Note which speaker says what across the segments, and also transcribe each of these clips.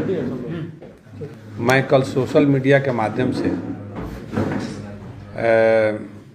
Speaker 1: मैं कल social media के माध्यम से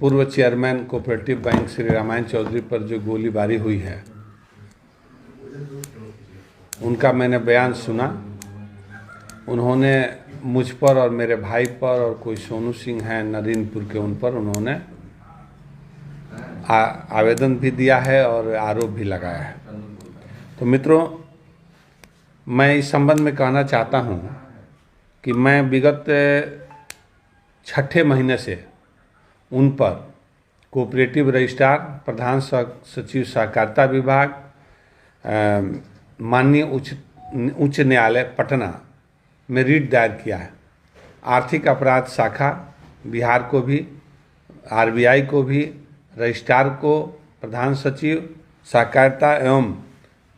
Speaker 1: पूर्व chairman cooperative bank Shri Ramayan Chaudhary पर जो गोलीबारी हुई है उनका मैंने बयान सुना। उन्होंने मुझ पर और मेरे भाई पर और कोई सोनू सिंह हैं नरीनपुर के, उन पर उन्होंने आवेदन भी दिया है और आरोप भी लगाया है। तो मित्रों, मैं इस संबंध में कहना चाहता हूं कि मैं विगत 6ठे महीने से उन पर कोऑपरेटिव रजिस्ट्रार, प्रधान सचिव सहकारिता विभाग, माननीय उच्च न्यायालय पटना में रिट दायर किया है। आर्थिक अपराध शाखा बिहार को भी, आरबीआई को भी, रजिस्ट्रार को, प्रधान सचिव सहकारिता एवं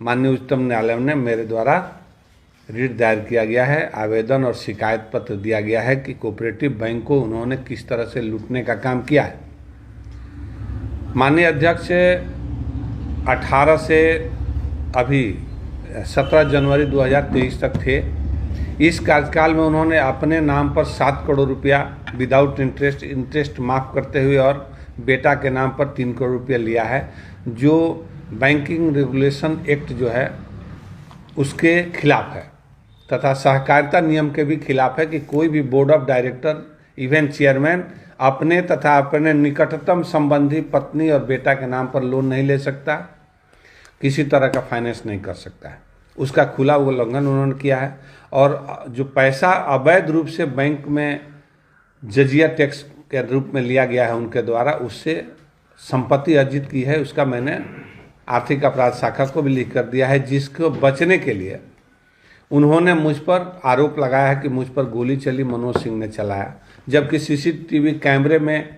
Speaker 1: माननीय उच्चतम न्यायालय ने मेरे द्वारा रिट दायर किया गया है। आवेदन और शिकायत पत्र दिया गया है कि कोऑपरेटिव बैंक को उन्होंने किस तरह से लूटने का काम किया है। माननीय अध्यक्ष 18 से अभी 17 जनवरी 2023 तक थे। इस कार्यकाल में उन्होंने अपने नाम पर 7 करोड़ रुपया विदाउट इंटरेस्ट माफ़ करते हुए और बेटा के नाम पर 3 करोड़ रुपया लिया है, जो बैंकिंग रेगुलेशन एक्ट जो है उसके खिलाफ है तथा सहकारिता नियम के भी खिलाफ है कि कोई भी board of director, even chairman अपने तथा अपने निकटतम संबंधी पत्नी और बेटा के नाम पर लोन नहीं ले सकता, किसी तरह का फाइनेंस नहीं कर सकता है। उसका खुला उल्लंघन उन्होंने किया है। और जो पैसा अवैध रूप से बैंक में जजिया टैक्स के रूप में लिया गया है उनके द्वारा, उससे संपत्ति अर्जित की है, उसका मैंने आर्थिक अपराध शाखा को भी लिख कर दिया है, जिसको बचने के लिए उन्होंने मुझ पर आरोप लगाया है कि मुझ पर गोली चली, मनोज सिंह ने चलाया, जबकि सीसीटीवी कैमरे में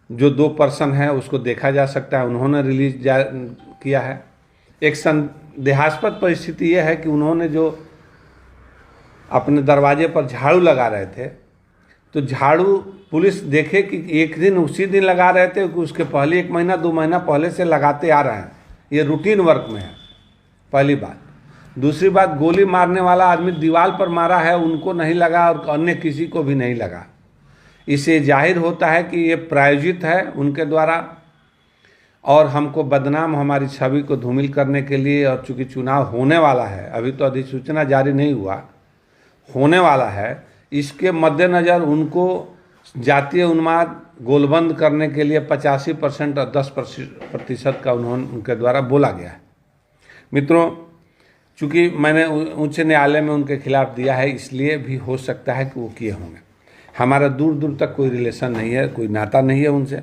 Speaker 1: जो 2 पर्सन है उसको देखा जा सकता है, उन्होंने रिलीज किया है। एक संदेहास्पद परिस्थिति यह है कि उन्होंने जो अपने दरवाजे पर झाड़ू लगा रहे थे, तो झाड़ू पुलिस देखे कि एक दिन उसी दिन लगा रहे थे कि उसके पहले 1 महीना 2 महीना पहले से लगाते आ रहे हैं। ये रूटीन वर्क में है, पहली बात। दूसरी बात, गोली मारने वाला आदमी दीवार पर मारा है, उनको नहीं लगा और अन्य किसी को भी नहीं लगा। इससे जाहिर होता है कि ये प्रायोजित है उनके द्वारा और हमको बदनाम, हमारी छवि को धूमिल करने के लिए। और चूंकि चुनाव होने वाला है, अभी तो अधिसूचना जारी नहीं हुआ, होने वाला है, इसके मद्देनज़र उनको जातीय उन्माद गोलबंद करने के लिए 85% और 10% का उनके द्वारा बोला गया है। मित्रों, चूँकि मैंने उच्च न्यायालय में उनके खिलाफ दिया है, इसलिए भी हो सकता है कि वो किए होंगे। हमारा दूर दूर तक कोई रिलेशन नहीं है, कोई नाता नहीं है उनसे।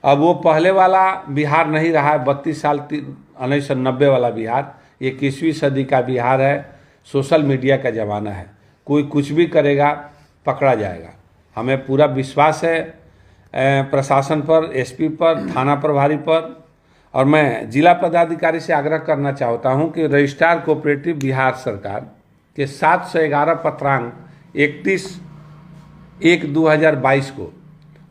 Speaker 1: अब वो पहले वाला बिहार नहीं रहा है, 32 साल 1990 वाला बिहार, 21वीं सदी का बिहार है। सोशल मीडिया का ज़माना है, कोई कुछ भी करेगा पकड़ा जाएगा। हमें पूरा विश्वास है प्रशासन पर, एसपी पर, थाना प्रभारी पर। और मैं जिला पदाधिकारी से आग्रह करना चाहता हूं कि रजिस्ट्रार कोऑपरेटिव बिहार सरकार के 711 पत्रांक 31/1/2022 को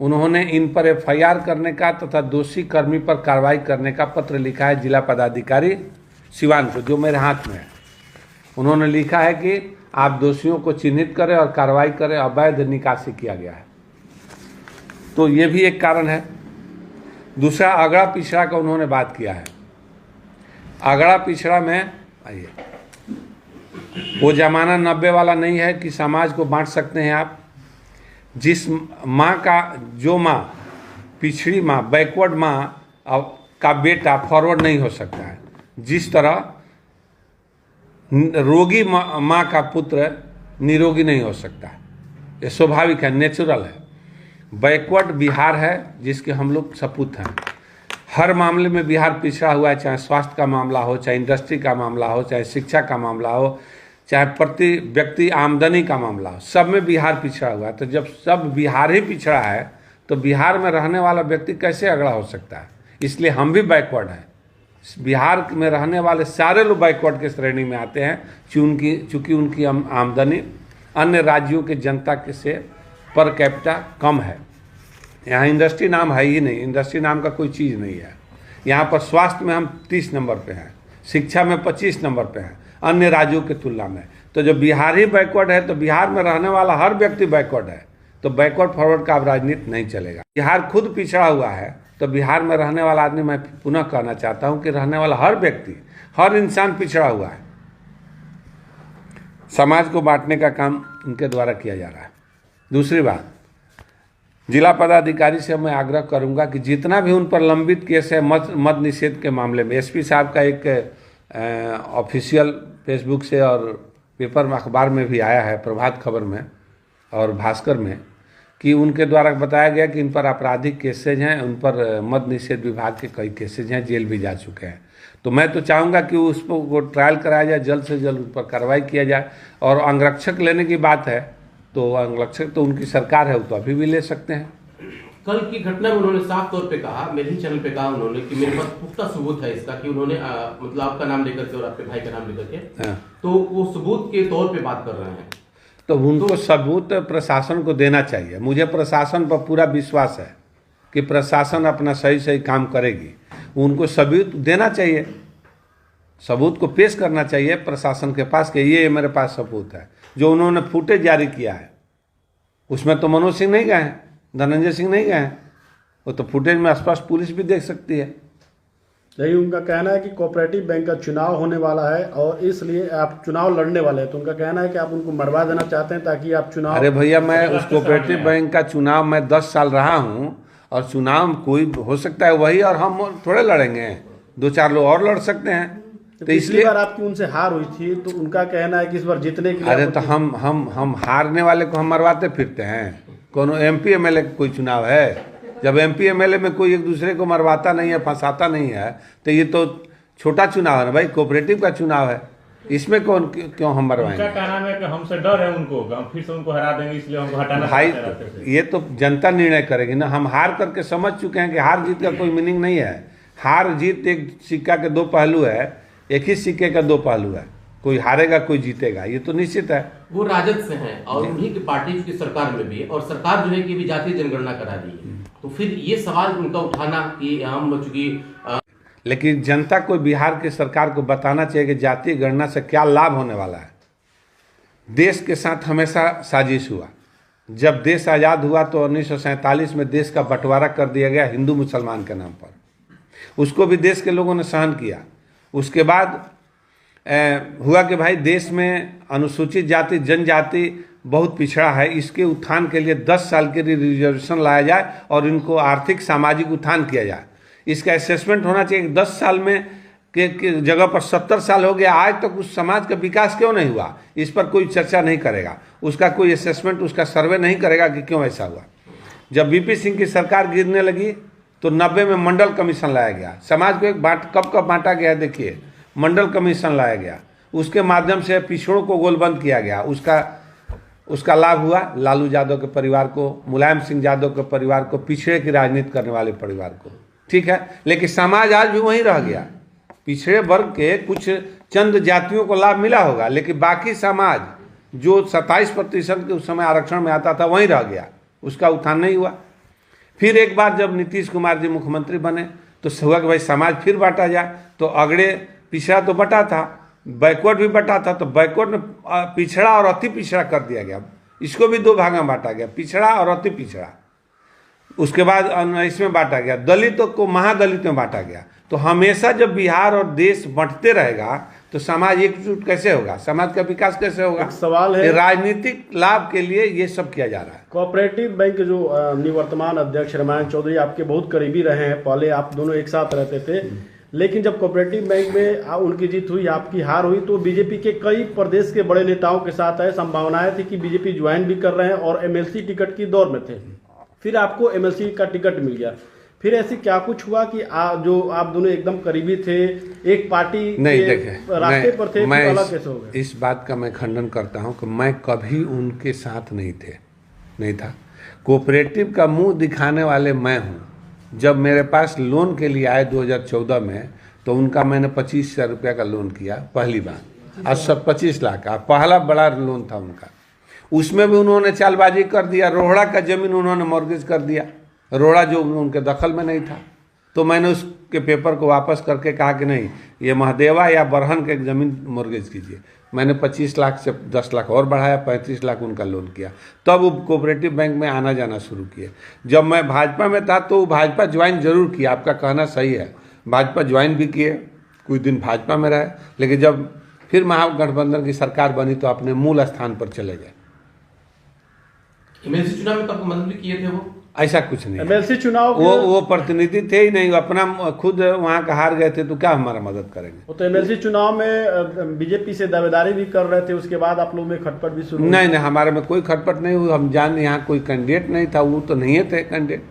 Speaker 1: उन्होंने इन पर एफआईआर करने का तथा दोषी कर्मी पर कार्रवाई करने का पत्र लिखा है जिला पदाधिकारी सिवान को, जो मेरे हाथ में है। उन्होंने लिखा है कि आप दोषियों को चिन्हित करें और कार्रवाई करें, अवैध निकासी किया गया है। तो ये भी एक कारण है। दूसरा, अगड़ा पिछड़ा का उन्होंने बात किया है। अगड़ा पिछड़ा में आइए, वो जमाना 90 वाला नहीं है कि समाज को बांट सकते हैं आप। जिस माँ का, जो माँ पिछड़ी माँ, बैकवर्ड माँ का बेटा फॉरवर्ड नहीं हो सकता है, जिस तरह रोगी माँ का पुत्र निरोगी नहीं हो सकता है। ये स्वाभाविक है, नेचुरल है। बैकवर्ड बिहार है जिसके हम लोग सपूत हैं। हर मामले में बिहार पिछड़ा हुआ है, चाहे स्वास्थ्य का मामला हो, चाहे इंडस्ट्री का मामला हो, चाहे शिक्षा का मामला हो, चाहे प्रति व्यक्ति आमदनी का मामला हो, सब में बिहार पिछड़ा हुआ है। तो जब सब बिहार ही पिछड़ा है तो बिहार में रहने वाला व्यक्ति कैसे अगड़ा हो सकता है? इसलिए हम भी बैकवर्ड हैं। बिहार में रहने वाले सारे लोग बैकवर्ड के श्रेणी में आते हैं, चूँकि उनकी आमदनी अन्य राज्यों के जनता के से पर कैपिटा कम है। यहाँ इंडस्ट्री नाम है ही नहीं, इंडस्ट्री नाम का कोई चीज़ नहीं है। यहाँ पर स्वास्थ्य में हम 30 नंबर पे हैं, शिक्षा में 25 नंबर पे हैं अन्य राज्यों के तुलना में। तो जब बिहार ही बैकवर्ड है तो बिहार में रहने वाला हर व्यक्ति बैकवर्ड है, तो बैकवर्ड फॉरवर्ड का अब राजनीति नहीं चलेगा। बिहार खुद पिछड़ा हुआ है, तो बिहार में रहने वाला आदमी, मैं पुनः कहना चाहता हूं कि रहने वाला हर व्यक्ति, हर इंसान पिछड़ा हुआ है। समाज को बांटने का काम इनके द्वारा किया जा रहा है। दूसरी बात, जिला पदाधिकारी से मैं आग्रह करूंगा कि जितना भी उन पर लंबित केस है मद निषेध के मामले में, एसपी साहब का एक ऑफिशियल फेसबुक से और पेपर में, अखबार में भी आया है, प्रभात खबर में और भास्कर में, कि उनके द्वारा बताया गया कि इन पर आपराधिक केसेज हैं, उन पर मद निषेध विभाग के कई केसेज हैं, जेल भी जा चुके हैं। तो मैं तो चाहूँगा कि उस पर ट्रायल कराया जाए, जल्द से जल्द उन पर कार्रवाई किया जाए। और अंगरक्षक लेने की बात है तो अंगरक्षक तो उनकी सरकार है, वो तो अभी भी ले सकते हैं।
Speaker 2: कल की घटना में उन्होंने साफ तौर पे कहा, मेरे ही चैनल पे कहा उन्होंने कि मेरे पास पुख्ता सबूत है इसका, कि उन्होंने मतलब आपका नाम लेकर के और आपके भाई का नाम लेकर के, तो वो सबूत के तौर पे बात कर रहे हैं।
Speaker 1: तो उनको सबूत प्रशासन को देना चाहिए। मुझे प्रशासन पर पूरा विश्वास है कि प्रशासन अपना सही सही काम करेगी। उनको सबूत देना चाहिए, सबूत को पेश करना चाहिए प्रशासन के पास कि ये मेरे पास सबूत है। जो उन्होंने फुटेज जारी किया है उसमें तो मनोज सिंह नहीं गए हैं, धनंजय सिंह नहीं गए हैं, वो तो फुटेज में आसपास पुलिस भी देख सकती है।
Speaker 3: नहीं, उनका कहना है कि कोऑपरेटिव बैंक का चुनाव होने वाला है और इसलिए आप चुनाव लड़ने वाले हैं, तो उनका कहना है कि आप उनको मरवा देना चाहते हैं ताकि आप चुनाव।
Speaker 1: अरे भैया, मैं उस कोऑपरेटिव बैंक का चुनाव मैं 10 साल रहा हूँ, और चुनाव कोई हो सकता है वही, और हम थोड़े लड़ेंगे, 2-4 लोग और लड़ सकते हैं।
Speaker 3: तो इसलिए बार आपकी उनसे हार हुई थी, तो उनका कहना है कि इस बार जीतने के लिए।
Speaker 1: अरे तो हम हारने वाले को हम मरवाते फिरते हैं? कोनो एमपी एमएलए का कोई चुनाव है? जब एमपी एमएलए में कोई एक दूसरे को मरवाता नहीं है, फंसाता नहीं है, तो ये तो छोटा चुनाव है ना भाई, कोऑपरेटिव का चुनाव है, इसमें कौन क्यों हम मरवाएंगे?
Speaker 4: उनका कहना है कि हमसे डर है उनको, हम फिर से उनको हरा देंगे, इसलिए हमको हटाना
Speaker 1: भाई। ये तो जनता निर्णय करेगी ना। हम हार करके समझ चुके हैं कि हार जीत का कोई मीनिंग नहीं है। हार जीत एक सिक्का के 2 पहलू है, एक ही सिक्के का 2 पहलू है, कोई हारेगा कोई जीतेगा, ये तो निश्चित है।
Speaker 2: वो राजद से हैं और उन्हीं की पार्टी की सरकार में भी है, और सरकार जो है कि भी जातीय जनगणना करा दी है, तो फिर ये सवाल उनका उठाना कि हम चूंकि
Speaker 1: लेकिन जनता को, बिहार की सरकार को बताना चाहिए कि जातीय गणना से क्या लाभ होने वाला है। देश के साथ हमेशा साजिश हुआ। जब देश आज़ाद हुआ तो 1947 में देश का बंटवारा कर दिया गया हिंदू मुसलमान के नाम पर, उसको भी देश के लोगों ने सहन किया। उसके बाद हुआ कि भाई देश में अनुसूचित जाति जनजाति बहुत पिछड़ा है, इसके उत्थान के लिए 10 साल के लिए रिजर्वेशन लाया जाए और इनको आर्थिक सामाजिक उत्थान किया जाए। इसका असेसमेंट होना चाहिए कि 10 साल में के जगह पर 70 साल हो गया, आज तक उस समाज का विकास क्यों नहीं हुआ, इस पर कोई चर्चा नहीं करेगा, उसका कोई असेसमेंट, उसका सर्वे नहीं करेगा कि क्यों ऐसा हुआ। जब बीपी सिंह की सरकार गिरने लगी तो 90 में मंडल कमीशन लाया गया। समाज को एक कब बांटा गया है, देखिए, मंडल कमीशन लाया गया, उसके माध्यम से पिछड़ों को गोलबंद किया गया। उसका लाभ हुआ लालू यादव के परिवार को, मुलायम सिंह यादव के परिवार को, पिछड़े की राजनीति करने वाले परिवार को, ठीक है। लेकिन समाज आज भी वहीं रह गया। पिछड़े वर्ग के कुछ चंद जातियों को लाभ मिला होगा, लेकिन बाकी समाज जो 27% के उस समय आरक्षण में आता था वहीं रह गया, उसका उत्थान नहीं हुआ। फिर एक बार जब नीतीश कुमार जी मुख्यमंत्री बने तो हुआ कि भाई समाज फिर बांटा जाए, तो अगड़े पिछड़ा तो बटा था, बैकवर्ड भी बटा था, तो बैकवर्ड में पिछड़ा और अति पिछड़ा कर दिया गया, इसको भी 2 भाग में बांटा गया, पिछड़ा और अति पिछड़ा। उसके बाद इसमें बांटा गया, दलितों को महादलित में बांटा गया। तो हमेशा जब बिहार और देश बंटते रहेगा तो समाज एकजुट कैसे होगा, समाज का विकास कैसे होगा?
Speaker 3: सवाल है,
Speaker 1: राजनीतिक लाभ के लिए ये सब किया जा रहा है।
Speaker 3: कोऑपरेटिव बैंक के जो निवर्तमान अध्यक्ष रामायण चौधरी आपके बहुत करीबी रहे हैं, पहले आप दोनों एक साथ रहते थे, लेकिन जब कोऑपरेटिव बैंक में उनकी जीत हुई, आपकी हार हुई, तो बीजेपी के कई प्रदेश के बड़े नेताओं के साथ है, संभावनाएं थी कि बीजेपी ज्वाइन भी कर रहे हैं और एमएलसी टिकट की दौर में थे, फिर आपको एमएलसी का टिकट मिल गया। फिर ऐसी क्या कुछ हुआ कि जो आप दोनों एकदम करीबी थे, एक पार्टी
Speaker 1: नहीं,
Speaker 3: के रास्ते पर थे,
Speaker 1: मैं
Speaker 3: अलग कैसे हो गए?
Speaker 1: इस बात का मैं खंडन करता हूं कि मैं कभी उनके साथ नहीं था। कोऑपरेटिव का मुंह दिखाने वाले मैं हूं। जब मेरे पास लोन के लिए आए 2014 में, तो उनका मैंने 25,000 रुपया का लोन किया पहली बार, आज सब 25 लाख का पहला बड़ा लोन था उनका। उसमें भी उन्होंने चालबाजी कर दिया, रोहड़ा का जमीन उन्होंने मॉर्गेज कर दिया, रोहड़ा जो उनके दखल में नहीं था। तो मैंने उसके पेपर को वापस करके कहा कि नहीं, ये महादेवा या बरहन के जमीन मॉर्गेज कीजिए। मैंने 25 लाख से 10 लाख और बढ़ाया, 35 लाख उनका लोन किया, तब वो कोऑपरेटिव बैंक में आना जाना शुरू किए। जब मैं भाजपा में था तो भाजपा ज्वाइन जरूर किया, आपका कहना सही है, भाजपा ज्वाइन भी किए, कुछ दिन भाजपा में रहे, लेकिन जब फिर महागठबंधन की सरकार बनी तो अपने मूल स्थान पर चले गए।
Speaker 2: एमएलसी चुनाव में तो आपको मदद भी किए थे वो?
Speaker 1: ऐसा कुछ नहीं,
Speaker 3: एमएलसी चुनाव
Speaker 1: वो प्रतिनिधि थे ही नहीं, अपना खुद वहाँ का हार गए थे तो क्या हमारा मदद करेंगे।
Speaker 3: वो तो एमएलसी चुनाव में बीजेपी से दावेदारी भी कर रहे थे, उसके बाद आप लोग में खटपट भी शुरू
Speaker 1: नहीं, हमारे में कोई खटपट नहीं हुई, हम जान यहाँ कोई कैंडिडेट नहीं था, वो तो नहीं थे कैंडिडेट।